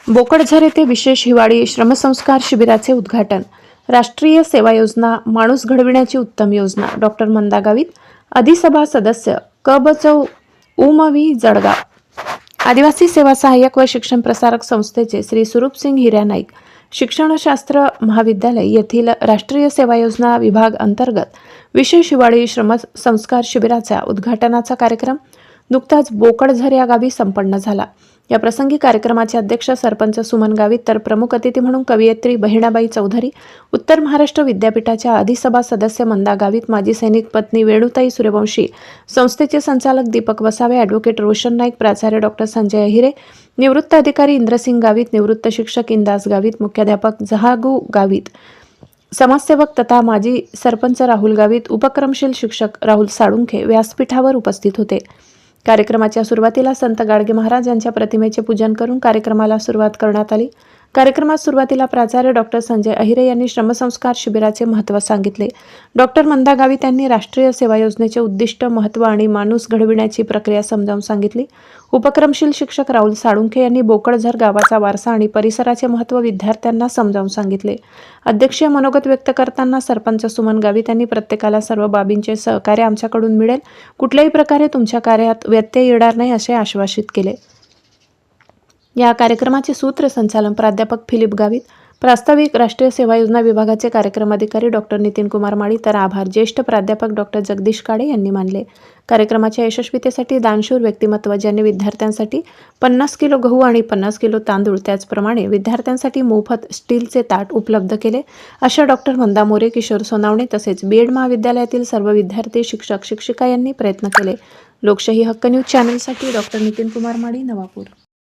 बोकडझर येथे विशेष हिवाळी श्रमसंस्कार शिबिराचे उद्घाटन. राष्ट्रीय सेवा योजना माणूस घडविण्याची उत्तम योजना. डॉक्टर मंदा गावित, अधिसभा सदस्य क. बचव उमवी जळगाव. आदिवासी सेवा सहाय्यक व शिक्षण प्रसारक संस्थेचे श्री स्वरूपसिंग हिऱ्या नाईक शिक्षणशास्त्र महाविद्यालय येथील राष्ट्रीय सेवा योजना विभाग अंतर्गत विशेष हिवाळी श्रमसंस्कार शिबिराचा उद्घाटनाचा कार्यक्रम नुकताच बोकडझर या गावी संपन्न झाला. या प्रसंगी कार्यक्रमाचे अध्यक्ष सरपंच सुमन गावित तर प्रमुख अतिथी म्हणून कवयित्री बहिणाबाई चौधरी, उत्तर महाराष्ट्र विद्यापीठाच्या अधिसभा सदस्य मंदा गावित, माजी सैनिक पत्नी वेणुताई सूर्यवंशी, संस्थेचे संचालक दीपक वसावे, ॲडव्होकेट रोशन नाईक, प्राचार्य डॉक्टर संजय अहिरे, निवृत्त अधिकारी इंद्रसिंग गावित, निवृत्त शिक्षक इंदास गावित, मुख्याध्यापक जहागू गावित, समाजसेवक तथा माजी सरपंच राहुल गावित, उपक्रमशील शिक्षक राहुल साळुंखे व्यासपीठावर उपस्थित होते. कार्यक्रमाच्या सुरुवातीला संत गाडगे महाराज यांच्या प्रतिमेचे पूजन करून कार्यक्रमाला सुरुवात करण्यात आली. कार्यक्रमात सुरुवातीला प्राचार्य डॉक्टर संजय अहिरे यांनी श्रमसंस्कार शिबिराचे महत्त्व सांगितले. डॉक्टर मंदा गावित यांनी राष्ट्रीय सेवा योजनेचे उद्दिष्ट, महत्त्व आणि माणूस घडविण्याची प्रक्रिया समजावून सांगितली. उपक्रमशील शिक्षक राहुल साळुंखे यांनी बोकडझर गावाचा वारसा आणि परिसराचे महत्त्व विद्यार्थ्यांना समजावून सांगितले. अध्यक्षीय मनोगत व्यक्त करताना सरपंच सुमन गावित यांनी प्रत्येकाला सर्व बाबींचे सहकार्य आमच्याकडून मिळेल, कुठल्याही प्रकारे तुमच्या कार्यात व्यत्यय येणार नाही असे आश्वासित केले. या कार्यक्रमाचे सूत्रसंचालन प्राध्यापक फिलिप गावित, प्रास्ताविक राष्ट्रीय सेवा योजना विभागाचे कार्यक्रम अधिकारी डॉक्टर नितीन कुमार माळी तर आभार ज्येष्ठ प्राध्यापक डॉक्टर जगदीश काळे यांनी मानले. कार्यक्रमाच्या यशस्वीतेसाठी दानशूर व्यक्तिमत्व ज्यांनी विद्यार्थ्यांसाठी 50 किलो गहू आणि 50 किलो तांदूळ, त्याचप्रमाणे विद्यार्थ्यांसाठी मोफत स्टीलचे ताट उपलब्ध केले अशा डॉक्टर मंदा मोरे, किशोर सोनावणे तसेच बीएड महाविद्यालयातील सर्व विद्यार्थी, शिक्षक, शिक्षिका यांनी प्रयत्न केले. लोकशाही हक्क न्यूज चॅनलसाठी डॉक्टर नितीन कुमार माळी, नवापूर.